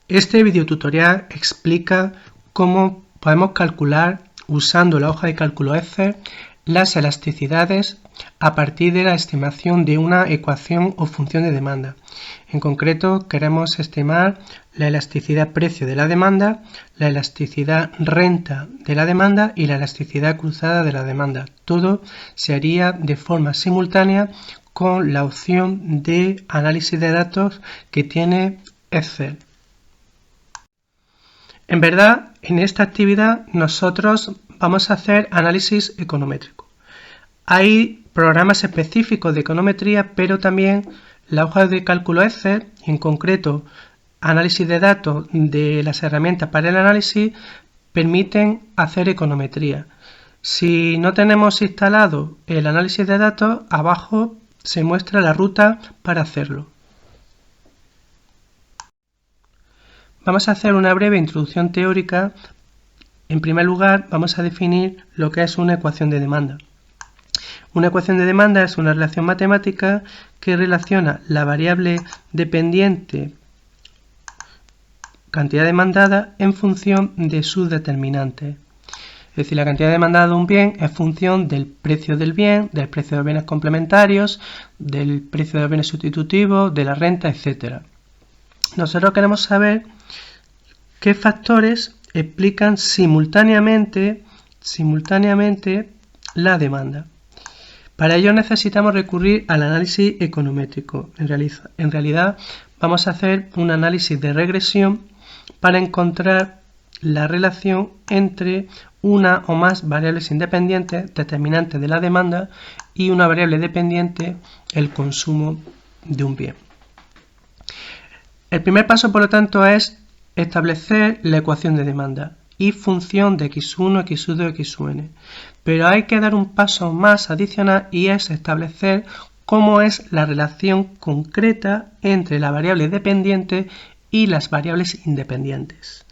Este videotutorial explica cómo podemos calcular, usando la hoja de cálculo Excel, las elasticidades a partir de la estimación de una ecuación o función de demanda. En concreto, queremos estimar la elasticidad precio de la demanda, la elasticidad renta de la demanda y la elasticidad cruzada de la demanda. Todo se haría de forma simultánea con la opción de análisis de datos que tiene Excel. En verdad, en esta actividad nosotros vamos a hacer análisis econométrico. Hay programas específicos de econometría, pero también la hoja de cálculo Excel, en concreto análisis de datos de las herramientas para el análisis, permiten hacer econometría. Si no tenemos instalado el análisis de datos, abajo se muestra la ruta para hacerlo. Vamos a hacer una breve introducción teórica. En primer lugar, vamos a definir lo que es una ecuación de demanda. Una ecuación de demanda es una relación matemática que relaciona la variable dependiente cantidad demandada en función de sus determinantes. Es decir, la cantidad demandada de un bien es función del precio del bien, del precio de los bienes complementarios, del precio de los bienes sustitutivos, de la renta, etc. Nosotros queremos saber qué factores explican simultáneamente la demanda. Para ello necesitamos recurrir al análisis econométrico. En realidad vamos a hacer un análisis de regresión para encontrar la relación entre una o más variables independientes determinantes de la demanda y una variable dependiente, el consumo de un bien. El primer paso, por lo tanto, es establecer la ecuación de demanda y función de x1, x2, xn. Pero hay que dar un paso más adicional y es establecer cómo es la relación concreta entre la variable dependiente y las variables independientes.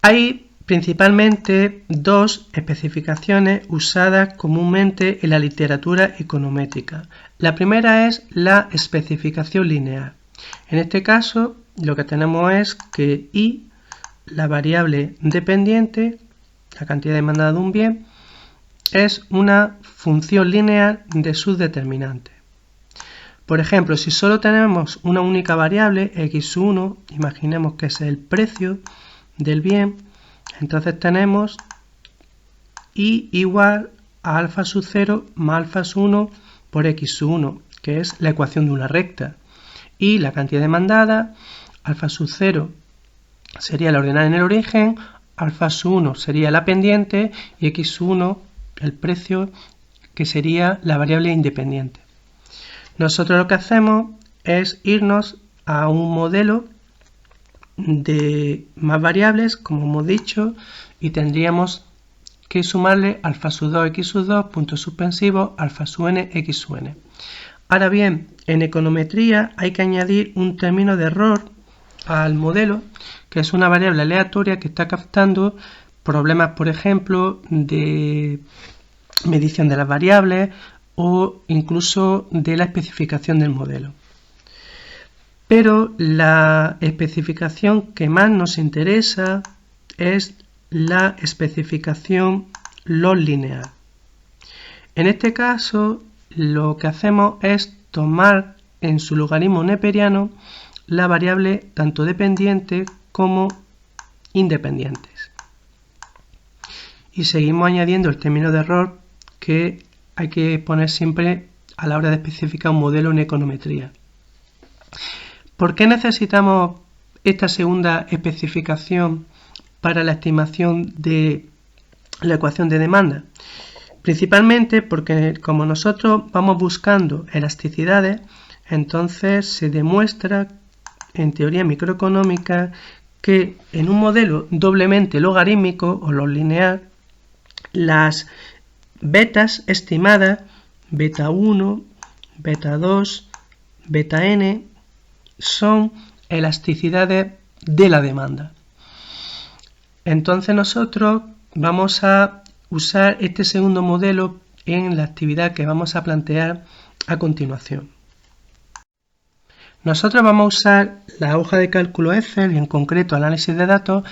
Hay principalmente dos especificaciones usadas comúnmente en la literatura econométrica. La primera es la especificación lineal. En este caso, lo que tenemos es que I, la variable dependiente, la cantidad demandada de un bien, es una función lineal de sus determinantes. Por ejemplo, si solo tenemos una única variable, x1, imaginemos que es el precio del bien, entonces tenemos I igual a alfa sub 0 más alfa sub 1 por x1, que es la ecuación de una recta. Y la cantidad demandada, alfa sub 0 sería la ordenada en el origen, alfa sub 1 sería la pendiente y x1 el precio, que sería la variable independiente. Nosotros lo que hacemos es irnos a un modelo de más variables, como hemos dicho, y tendríamos que sumarle alfa sub 2 x sub 2, punto suspensivo, alfa sub n x sub n. Ahora bien, en econometría hay que añadir un término de error al modelo, que es una variable aleatoria que está captando problemas, por ejemplo, de medición de las variables o incluso de la especificación del modelo. Pero la especificación que más nos interesa es la especificación loss lineal. En este caso, lo que hacemos es tomar en su logaritmo neperiano la variable tanto dependiente como independientes. Y seguimos añadiendo el término de error que hay que poner siempre a la hora de especificar un modelo en econometría. ¿Por qué necesitamos esta segunda especificación para la estimación de la ecuación de demanda? Principalmente porque como nosotros vamos buscando elasticidades, entonces se demuestra en teoría microeconómica que en un modelo doblemente logarítmico o loss lineal, las betas estimadas, beta 1, beta 2, beta n, son elasticidades de la demanda. Entonces nosotros vamos a usar este segundo modelo en la actividad que vamos a plantear a continuación. Nosotros vamos a usar la hoja de cálculo Excel y en concreto análisis de datos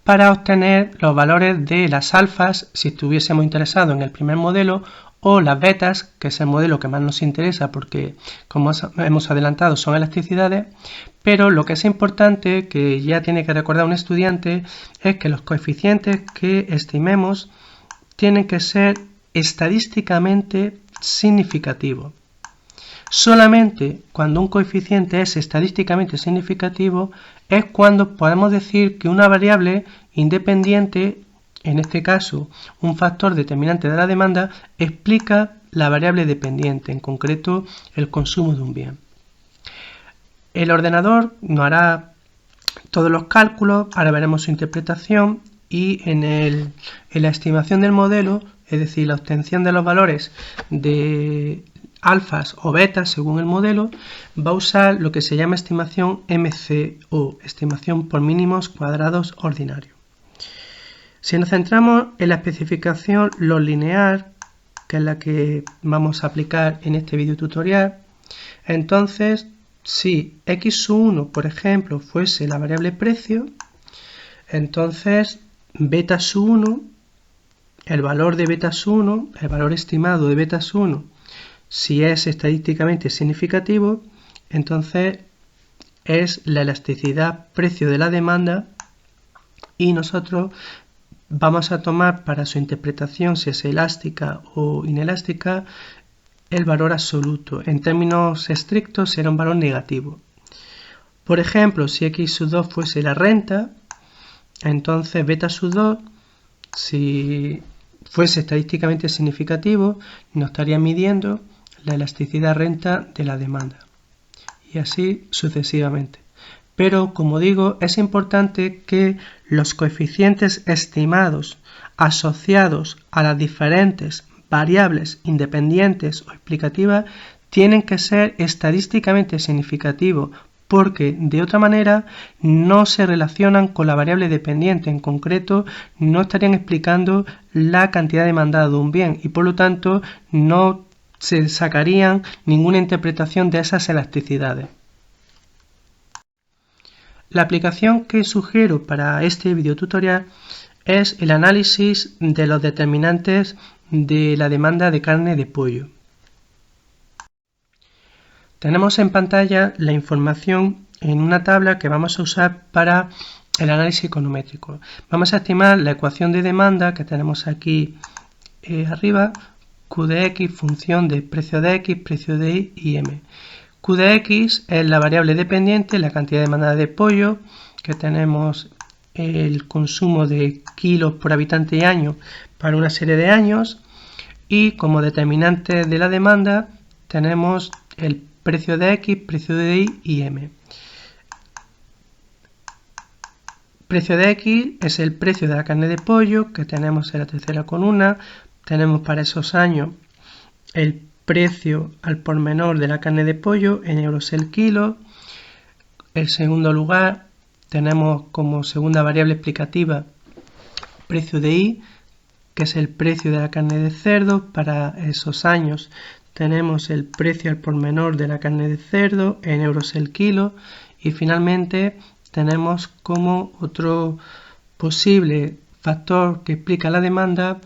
para obtener los valores de las alfas si estuviésemos interesados en el primer modelo o las betas, que es el modelo que más nos interesa porque, como hemos adelantado, son elasticidades, pero lo que es importante, que ya tiene que recordar un estudiante, es que los coeficientes que estimemos tienen que ser estadísticamente significativos. Solamente cuando un coeficiente es estadísticamente significativo es cuando podemos decir que una variable independiente, en este caso un factor determinante de la demanda, explica la variable dependiente, en concreto el consumo de un bien. El ordenador nos hará todos los cálculos, ahora veremos su interpretación y en la estimación del modelo, es decir, la obtención de los valores de alfas o betas según el modelo, va a usar lo que se llama estimación MCO, estimación por mínimos cuadrados ordinario. Si nos centramos en la especificación loss lineal, que es la que vamos a aplicar en este video tutorial, entonces si x1, por ejemplo, fuese la variable precio, entonces beta 1, el valor de beta 1, el valor estimado de beta 1, si es estadísticamente significativo, entonces es la elasticidad precio de la demanda y nosotros vamos a tomar para su interpretación si es elástica o inelástica el valor absoluto. En términos estrictos será un valor negativo. Por ejemplo, si x2 fuese la renta, entonces beta 2, si fuese estadísticamente significativo, nos estaría midiendo la elasticidad renta de la demanda y así sucesivamente. Pero, como digo, es importante que los coeficientes estimados asociados a las diferentes variables independientes o explicativas tienen que ser estadísticamente significativos porque de otra manera no se relacionan con la variable dependiente, en concreto no estarían explicando la cantidad demandada de un bien y por lo tanto no se sacarían ninguna interpretación de esas elasticidades. La aplicación que sugiero para este video tutorial es el análisis de los determinantes de la demanda de carne de pollo. Tenemos en pantalla la información en una tabla que vamos a usar para el análisis econométrico. Vamos a estimar la ecuación de demanda que tenemos aquí arriba, Q de X, función de precio de X, precio de Y y M. Q de X es la variable dependiente, la cantidad demandada de pollo, que tenemos el consumo de kilos por habitante y año para una serie de años, y como determinante de la demanda tenemos el precio de X, precio de Y y M. Precio de X es el precio de la carne de pollo que tenemos en la tercera columna. Tenemos para esos años el precio al por menor de la carne de pollo en euros el kilo. En segundo lugar tenemos como segunda variable explicativa precio de Y, que es el precio de la carne de cerdo. Para esos años tenemos el precio al por menor de la carne de cerdo en euros el kilo. Y finalmente tenemos como otro posible factor que explica la demanda,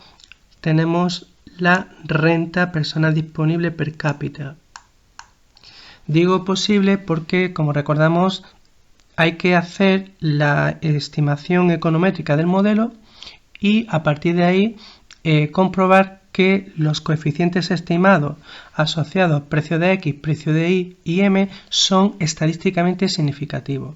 tenemos la renta personal disponible per cápita. Digo posible porque, como recordamos, hay que hacer la estimación econométrica del modelo y a partir de ahí comprobar que los coeficientes estimados asociados a precio de X, precio de Y y M son estadísticamente significativos.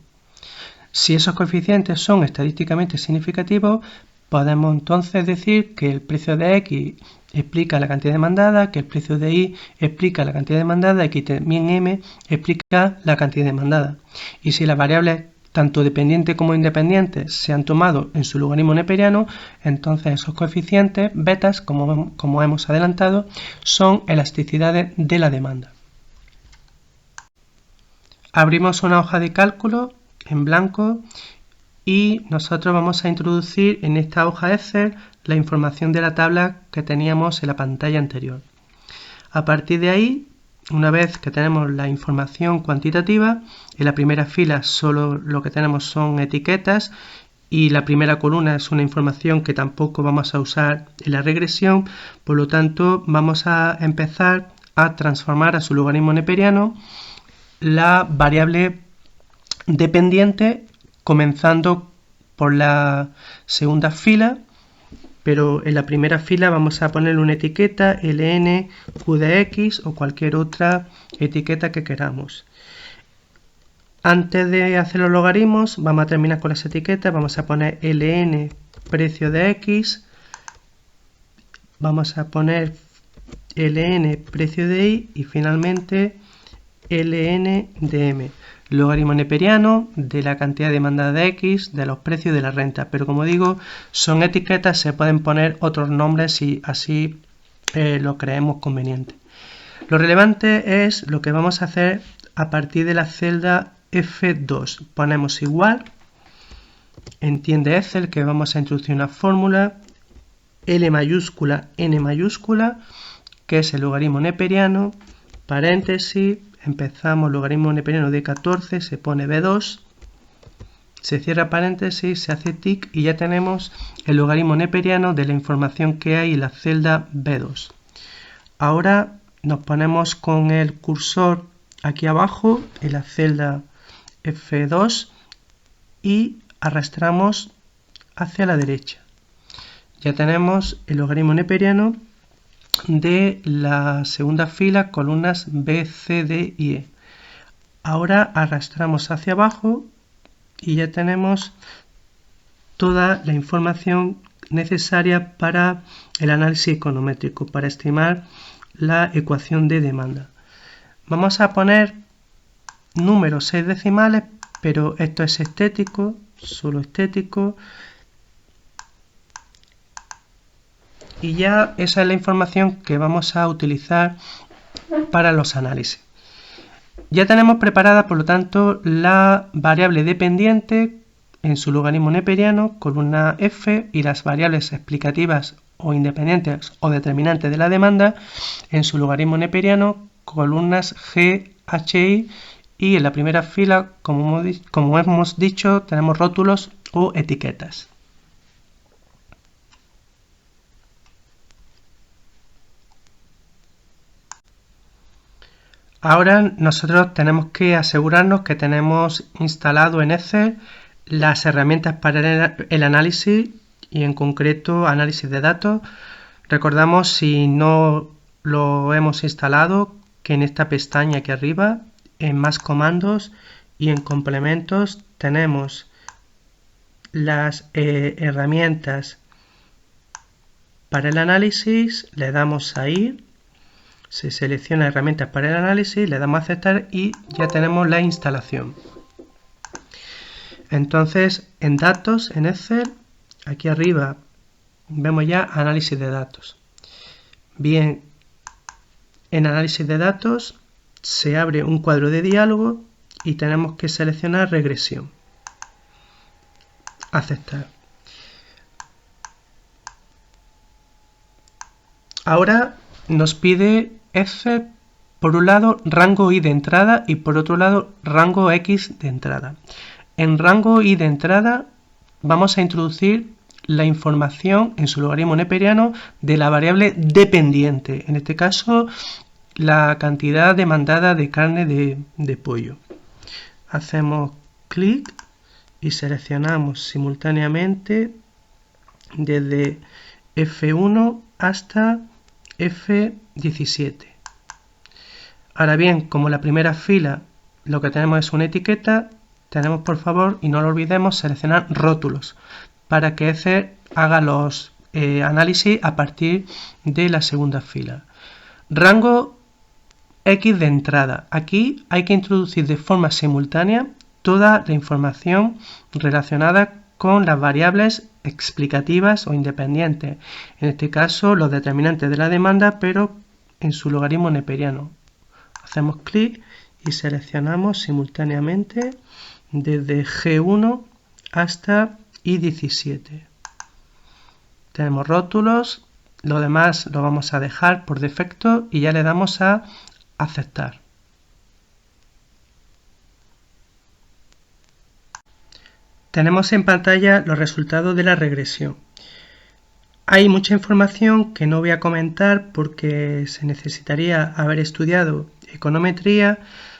Si esos coeficientes son estadísticamente significativos, podemos entonces decir que el precio de X explica la cantidad demandada, que el precio de Y explica la cantidad demandada y que también M explica la cantidad demandada. Y si las variables tanto dependientes como independientes se han tomado en su logaritmo neperiano, entonces esos coeficientes betas, como hemos adelantado, son elasticidades de la demanda. Abrimos una hoja de cálculo en blanco y nosotros vamos a introducir en esta hoja Excel la información de la tabla que teníamos en la pantalla anterior. A partir de ahí una vez que tenemos la información cuantitativa, en la primera fila solo lo que tenemos son etiquetas y la primera columna es una información que tampoco vamos a usar en la regresión, por lo tanto vamos a empezar a transformar a su logaritmo neperiano la variable dependiente comenzando por la segunda fila, pero en la primera fila vamos a poner una etiqueta ln q de x o cualquier otra etiqueta que queramos. Antes de hacer los logaritmos vamos a terminar con las etiquetas, vamos a poner ln precio de x, vamos a poner ln precio de y y finalmente ln de m, logaritmo neperiano de la cantidad demandada de x, de los precios de la renta, pero como digo, son etiquetas, se pueden poner otros nombres si así lo creemos conveniente. Lo relevante es lo que vamos a hacer a partir de la celda F2. Ponemos igual, entiende Excel que vamos a introducir una fórmula L mayúscula, N mayúscula, que es el logaritmo neperiano, paréntesis, empezamos logaritmo neperiano de 14, se pone B2, se cierra paréntesis, se hace tic y ya tenemos el logaritmo neperiano de la información que hay en la celda B2. Ahora nos ponemos con el cursor aquí abajo en la celda F2 y arrastramos hacia la derecha. Ya tenemos el logaritmo neperiano de la segunda fila, columnas B, C, D y E. Ahora arrastramos hacia abajo y ya tenemos toda la información necesaria para el análisis econométrico, para estimar la ecuación de demanda. Vamos a poner números 6 decimales, pero esto es estético, solo estético. Y ya esa es la información que vamos a utilizar para los análisis. Ya tenemos preparada, por lo tanto, la variable dependiente en su logaritmo neperiano, columna F, y las variables explicativas o independientes o determinantes de la demanda en su logaritmo neperiano, columnas G, H, I, y en la primera fila, como hemos dicho, tenemos rótulos o etiquetas. Ahora nosotros tenemos que asegurarnos que tenemos instalado en Excel las herramientas para el análisis y en concreto análisis de datos. Recordamos, si no lo hemos instalado, que en esta pestaña aquí arriba, en más comandos y en complementos, tenemos las herramientas para el análisis, le damos ahí. Se selecciona herramientas para el análisis, le damos a aceptar y ya tenemos la instalación. Entonces, en datos, en Excel, aquí arriba vemos ya análisis de datos. Bien, en análisis de datos se abre un cuadro de diálogo y tenemos que seleccionar regresión. Aceptar. Ahora nos pide F, por un lado, rango Y de entrada y por otro lado, rango X de entrada. En rango Y de entrada vamos a introducir la información en su logaritmo neperiano de la variable dependiente, en este caso la cantidad demandada de carne de pollo. Hacemos clic y seleccionamos simultáneamente desde F1 hasta F17. Ahora bien, como la primera fila lo que tenemos es una etiqueta, tenemos, por favor, y no lo olvidemos, seleccionar rótulos para que Excel haga los análisis a partir de la segunda fila. Rango X de entrada. Aquí hay que introducir de forma simultánea toda la información relacionada con las variables explicativas o independientes. En este caso, los determinantes de la demanda, pero en su logaritmo neperiano. Hacemos clic y seleccionamos simultáneamente desde G1 hasta I17. Tenemos rótulos, lo demás lo vamos a dejar por defecto y ya le damos a aceptar. Tenemos en pantalla los resultados de la regresión. Hay mucha información que no voy a comentar porque se necesitaría haber estudiado econometría.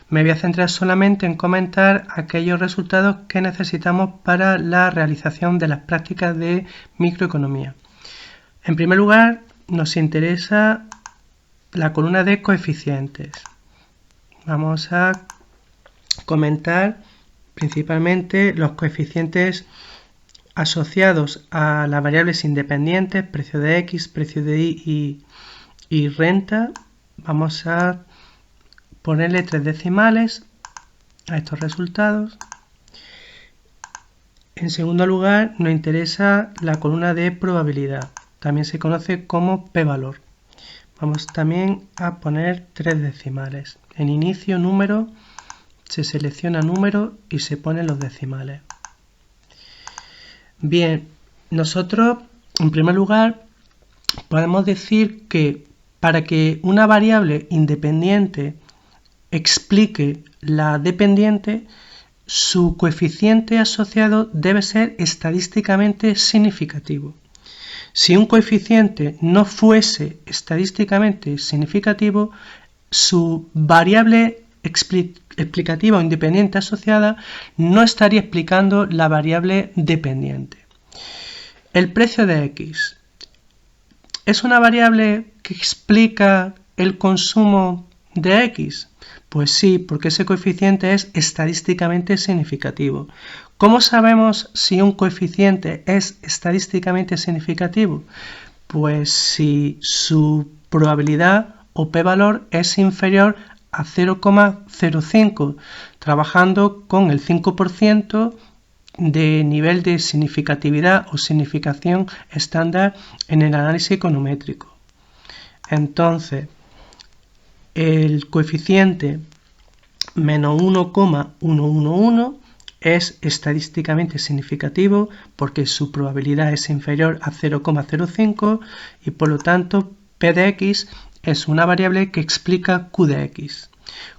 Me voy a centrar solamente en comentar aquellos resultados que necesitamos para la realización de las prácticas de microeconomía. En primer lugar, nos interesa la columna de coeficientes. Vamos a comentar principalmente los coeficientes asociados a las variables independientes, precio de X, precio de Y y renta. Vamos a ponerle 3 decimales a estos resultados. En segundo lugar, nos interesa la columna de probabilidad. También se conoce como p-valor. Vamos también a poner 3 decimales. En inicio, número, se selecciona número y se ponen los decimales. Bien, nosotros, en primer lugar, podemos decir que para que una variable independiente explique la dependiente, su coeficiente asociado debe ser estadísticamente significativo. Si un coeficiente no fuese estadísticamente significativo, su variable explicativa o independiente asociada no estaría explicando la variable dependiente. El precio de X es una variable que explica el consumo de X. Pues sí, porque ese coeficiente es estadísticamente significativo. ¿Cómo sabemos si un coeficiente es estadísticamente significativo? Pues si su probabilidad o p-valor es inferior a 0,05, trabajando con el 5% de nivel de significatividad o significación estándar en el análisis econométrico. Entonces, el coeficiente menos 1,111 es estadísticamente significativo porque su probabilidad es inferior a 0,05 y por lo tanto p de x es una variable que explica q de x.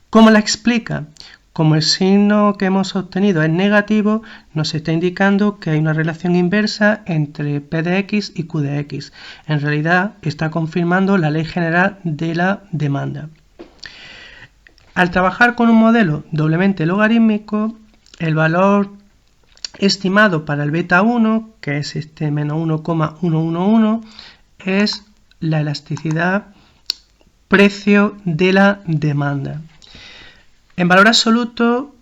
¿Cómo la explica? Como el signo que hemos obtenido es negativo, nos está indicando que hay una relación inversa entre p de x y q de x. En realidad está confirmando la ley general de la demanda. Al trabajar con un modelo doblemente logarítmico, el valor estimado para el beta 1, que es este menos 1,111, es la elasticidad precio de la demanda. En valor absoluto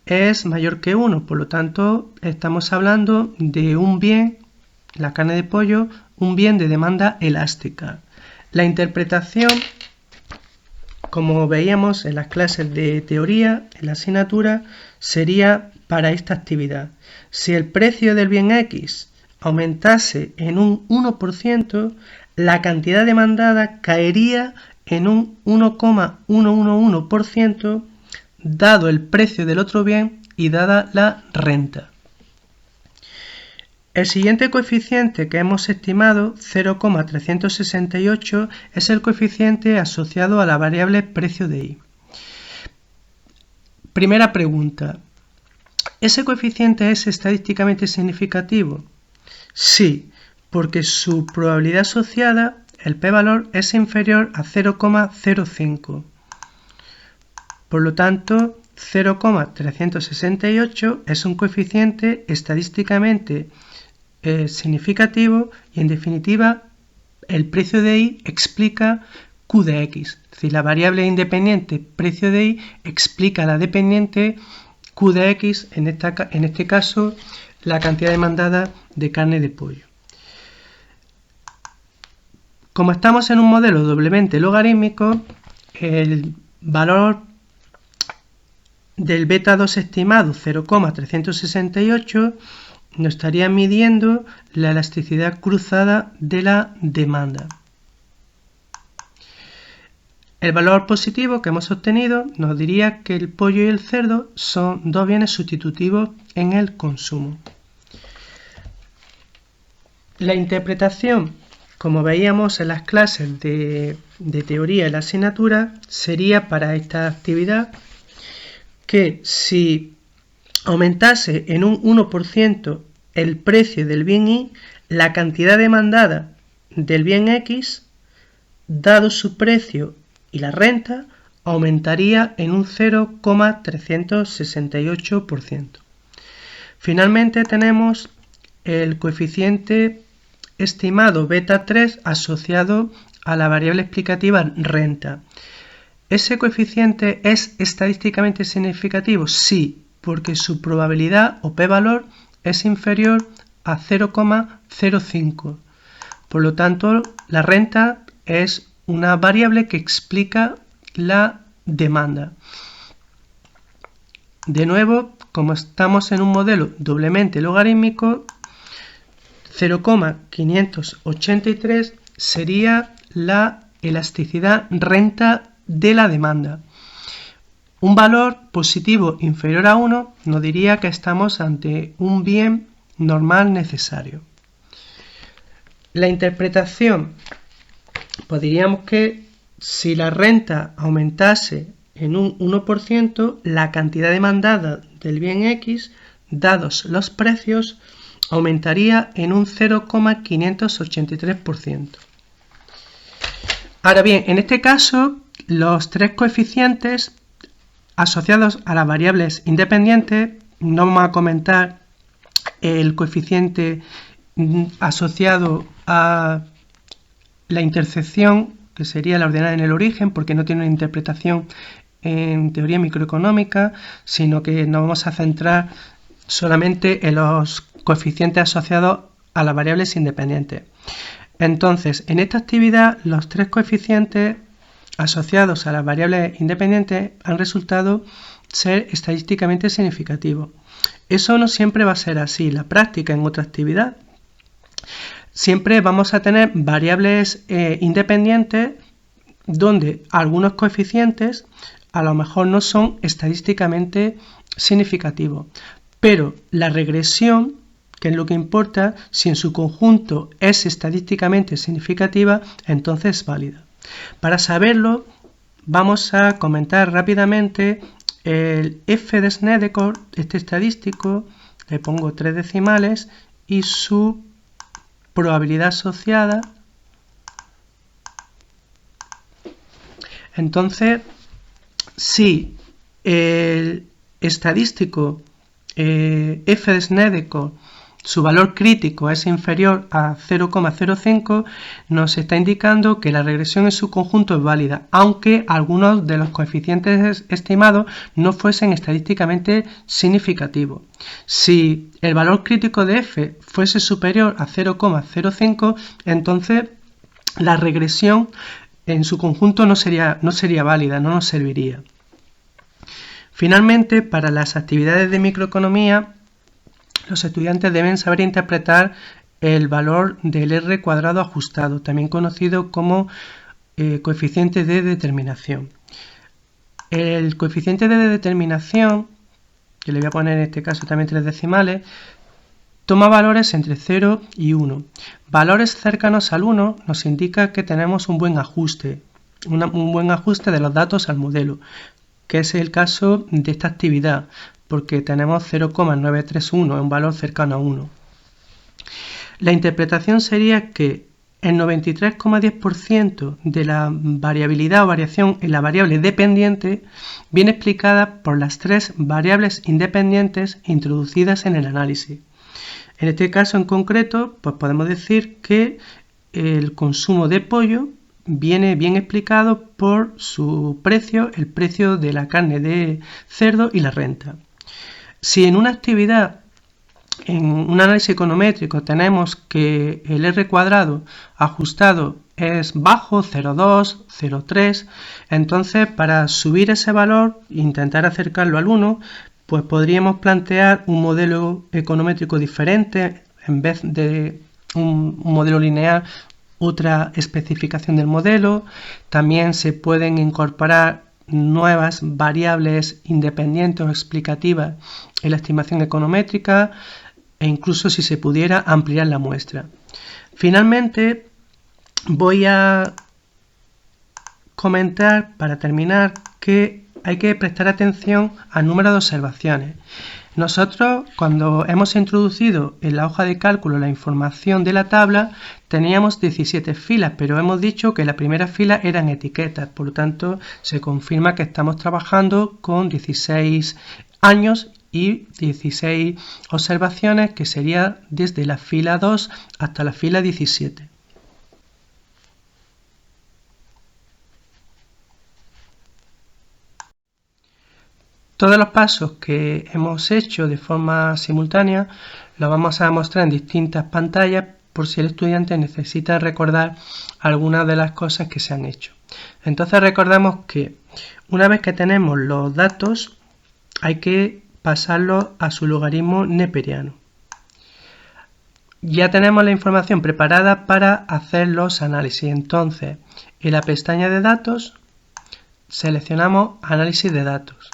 es mayor que 1, por lo tanto estamos hablando de un bien, la carne de pollo, un bien de demanda elástica. La interpretación, como veíamos en las clases de teoría, en la asignatura, sería para esta actividad. Si el precio del bien X aumentase en un 1%, la cantidad demandada caería en un 1,111% dado el precio del otro bien y dada la renta. El siguiente coeficiente que hemos estimado, 0,368, es el coeficiente asociado a la variable precio de Y. Primera pregunta, ¿ese coeficiente es estadísticamente significativo? Sí, porque su probabilidad asociada, el p-valor, es inferior a 0,05. Por lo tanto, 0,368 es un coeficiente estadísticamente significativo y, en definitiva, el precio de Y explica Q de X. Es decir, la variable independiente precio de Y explica la dependiente Q de X, en este caso, la cantidad demandada de carne de pollo. Como estamos en un modelo doblemente logarítmico, el valor del beta 2 estimado, 0,368, nos estaría midiendo la elasticidad cruzada de la demanda. El valor positivo que hemos obtenido nos diría que el pollo y el cerdo son dos bienes sustitutivos en el consumo. La interpretación como veíamos en las clases de teoría de la asignatura, sería para esta actividad que si aumentase en un 1% el precio del bien Y, la cantidad demandada del bien X, dado su precio y la renta, aumentaría en un 0,368%. Finalmente tenemos el coeficiente estimado beta 3 asociado a la variable explicativa renta. ¿Ese coeficiente es estadísticamente significativo? Sí, porque su probabilidad o p-valor es inferior a 0,05. Por lo tanto, la renta es una variable que explica la demanda. De nuevo, como estamos en un modelo doblemente logarítmico, 0,583 sería la elasticidad renta de la demanda. Un valor positivo inferior a 1 nos diría que estamos ante un bien normal necesario. La interpretación, pues diríamos que si la renta aumentase en un 1%, la cantidad demandada del bien X, dados los precios, aumentaría en un 0,583%. Ahora bien, en este caso, los tres coeficientes asociados a las variables independientes, no vamos a comentar el coeficiente asociado a la intersección, que sería la ordenada en el origen, porque no tiene una interpretación en teoría microeconómica, sino que nos vamos a centrar solamente en los coeficientes asociados a las variables independientes. Entonces, en esta actividad, los tres coeficientes asociados a las variables independientes han resultado ser estadísticamente significativos. Eso no siempre va a ser así. La práctica en otra actividad, siempre vamos a tener variables independientes donde algunos coeficientes a lo mejor no son estadísticamente significativos. Pero la regresión, que es lo que importa, si en su conjunto es estadísticamente significativa, entonces es válida. Para saberlo, vamos a comentar rápidamente el F de Snedeker, este estadístico, le pongo 3 decimales, y su probabilidad asociada. Entonces, si el estadístico F de Snedeker, su valor crítico es inferior a 0,05, nos está indicando que la regresión en su conjunto es válida, aunque algunos de los coeficientes estimados no fuesen estadísticamente significativos. Si el valor crítico de F fuese superior a 0,05, entonces la regresión en su conjunto no sería válida, no nos serviría. Finalmente, para las actividades de microeconomía, los estudiantes deben saber interpretar el valor del R cuadrado ajustado, también conocido como coeficiente de determinación. El coeficiente de determinación, que le voy a poner en este caso también 3 decimales, toma valores entre 0 y 1. Valores cercanos al 1 nos indica que tenemos un buen ajuste, un buen ajuste de los datos al modelo, que es el caso de esta actividad, porque tenemos 0,931, un valor cercano a 1. La interpretación sería que el 93,10% de la variabilidad o variación en la variable dependiente viene explicada por las tres variables independientes introducidas en el análisis. En este caso en concreto, pues podemos decir que el consumo de pollo viene bien explicado por su precio, el precio de la carne de cerdo y la renta. Si en una actividad, en un análisis econométrico, tenemos que el R cuadrado ajustado es bajo, 0,2, 0,3, entonces para subir ese valor e intentar acercarlo al 1, pues podríamos plantear un modelo econométrico diferente, en vez de un modelo lineal, otra especificación del modelo. También se pueden incorporar nuevas variables independientes o explicativas en la estimación econométrica e incluso, si se pudiera, ampliar la muestra. Finalmente, voy a comentar para terminar que hay que prestar atención al número de observaciones. Nosotros, cuando hemos introducido en la hoja de cálculo la información de la tabla, teníamos 17 filas, pero hemos dicho que la primera fila eran etiquetas, por lo tanto se confirma que estamos trabajando con 16 años y 16 observaciones, que sería desde la fila 2 hasta la fila 17. Todos los pasos que hemos hecho de forma simultánea los vamos a mostrar en distintas pantallas por si el estudiante necesita recordar algunas de las cosas que se han hecho. Entonces recordamos que una vez que tenemos los datos hay que pasarlos a su logaritmo neperiano. Ya tenemos la información preparada para hacer los análisis. Entonces, en la pestaña de datos seleccionamos análisis de datos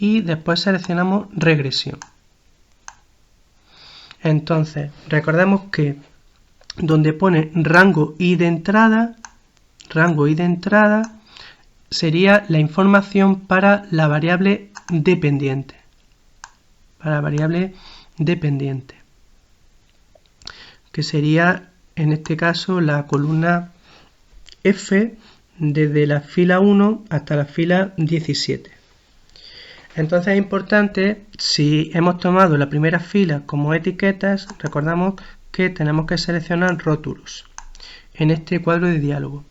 y después seleccionamos regresión. Entonces, recordemos que donde pone rango y de entrada sería la información para la variable dependiente. Que sería en este caso la columna F desde la fila 1 hasta la fila 17. Entonces es importante, si hemos tomado la primera fila como etiquetas, recordamos que tenemos que seleccionar rótulos en este cuadro de diálogo.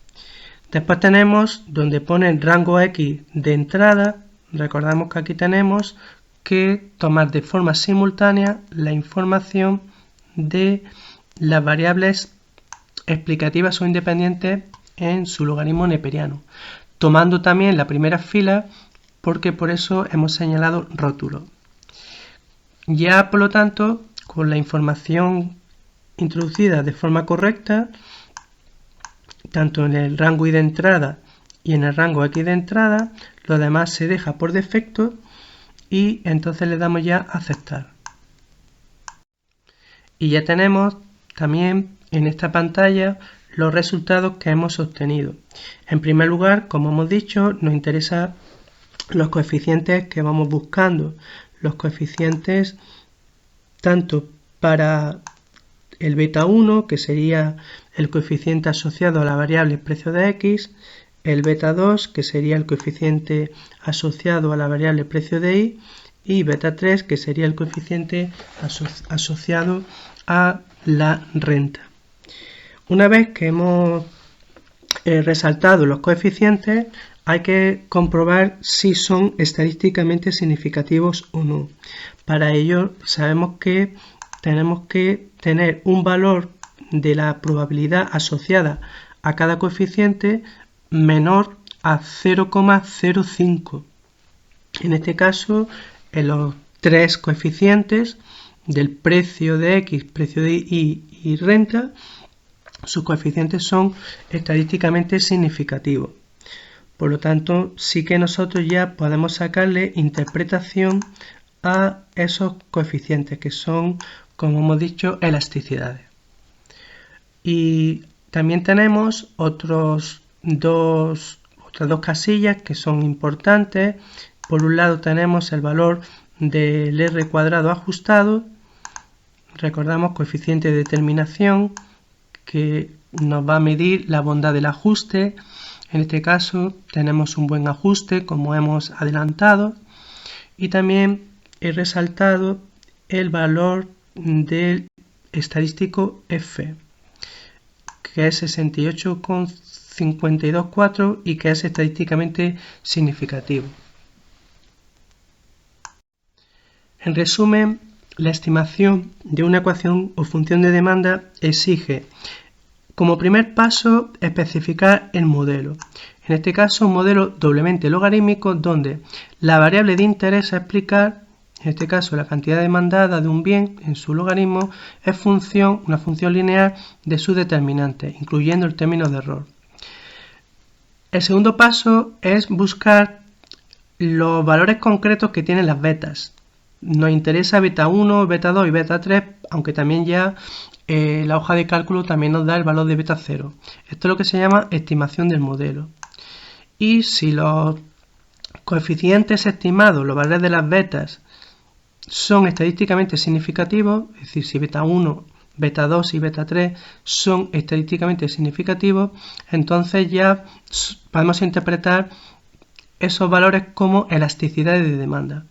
Después tenemos donde pone rango X de entrada, recordamos que aquí tenemos que tomar de forma simultánea la información de las variables explicativas o independientes en su logaritmo neperiano, tomando también la primera fila porque por eso hemos señalado rótulo. Ya por lo tanto, con la información introducida de forma correcta, tanto en el rango y de entrada y en el rango X de entrada, lo demás se deja por defecto y entonces le damos ya a aceptar. Y ya tenemos también en esta pantalla los resultados que hemos obtenido. En primer lugar, como hemos dicho, nos interesa los coeficientes que vamos buscando, los coeficientes tanto para el beta 1, que sería el coeficiente asociado a la variable precio de X, el beta 2, que sería el coeficiente asociado a la variable precio de Y beta 3, que sería el coeficiente asociado a la renta. Una vez que hemos resaltado los coeficientes, hay que comprobar si son estadísticamente significativos o no. Para ello sabemos que tenemos que tener un valor de la probabilidad asociada a cada coeficiente menor a 0,05. En este caso, en los tres coeficientes del precio de X, precio de Y y renta, sus coeficientes son estadísticamente significativos. Por lo tanto, sí que nosotros ya podemos sacarle interpretación a esos coeficientes que son, como hemos dicho, elasticidades. Y también tenemos otras dos casillas que son importantes. Por un lado tenemos el valor del R cuadrado ajustado. Recordamos coeficiente de determinación que nos va a medir la bondad del ajuste. En este caso tenemos un buen ajuste, como hemos adelantado, y también he resaltado el valor del estadístico F, que es 68,524 y que es estadísticamente significativo. En resumen, la estimación de una ecuación o función de demanda exige como primer paso especificar el modelo. En este caso un modelo doblemente logarítmico donde la variable de interés a explicar, en este caso la cantidad demandada de un bien en su logaritmo, es una función lineal de su determinante, incluyendo el término de error. El segundo paso es buscar los valores concretos que tienen las betas. Nos interesa beta 1, beta 2 y beta 3, aunque también ya la hoja de cálculo también nos da el valor de beta 0. Esto es lo que se llama estimación del modelo. Y si los coeficientes estimados, los valores de las betas, son estadísticamente significativos, es decir, si beta 1, beta 2 y beta 3 son estadísticamente significativos, entonces ya podemos interpretar esos valores como elasticidad de demanda.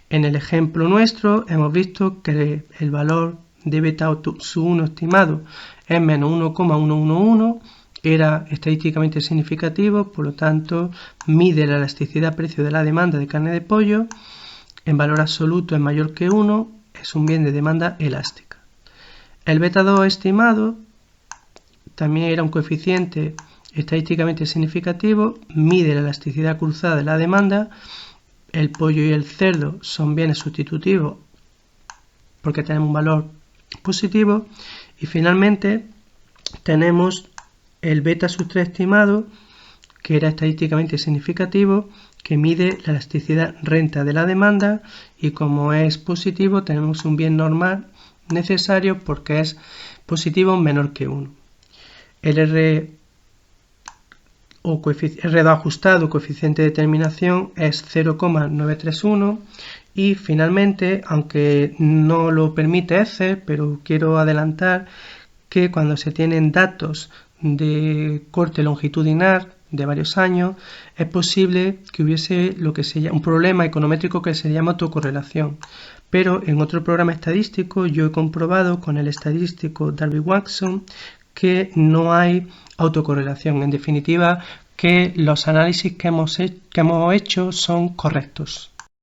En el ejemplo nuestro hemos visto que el valor de beta 1 estimado es menos 1,111, era estadísticamente significativo, por lo tanto mide la elasticidad precio de la demanda de carne de pollo, en valor absoluto es mayor que 1, es un bien de demanda elástica. El beta 2 estimado también era un coeficiente estadísticamente significativo, mide la elasticidad cruzada de la demanda. El pollo y el cerdo son bienes sustitutivos porque tenemos un valor positivo. Y finalmente tenemos el beta sub 3 estimado, que era estadísticamente significativo, que mide la elasticidad renta de la demanda, y como es positivo tenemos un bien normal necesario porque es positivo menor que 1. El R2 ajustado, coeficiente de determinación, es 0,931, y finalmente, aunque no lo permite Excel, pero quiero adelantar que cuando se tienen datos de corte longitudinal de varios años, es posible que hubiese lo que se llama un problema econométrico que se llama autocorrelación. Pero en otro programa estadístico yo he comprobado con el estadístico Darby-Watson que no hay autocorrelación. En definitiva, que los análisis que hemos hecho son correctos.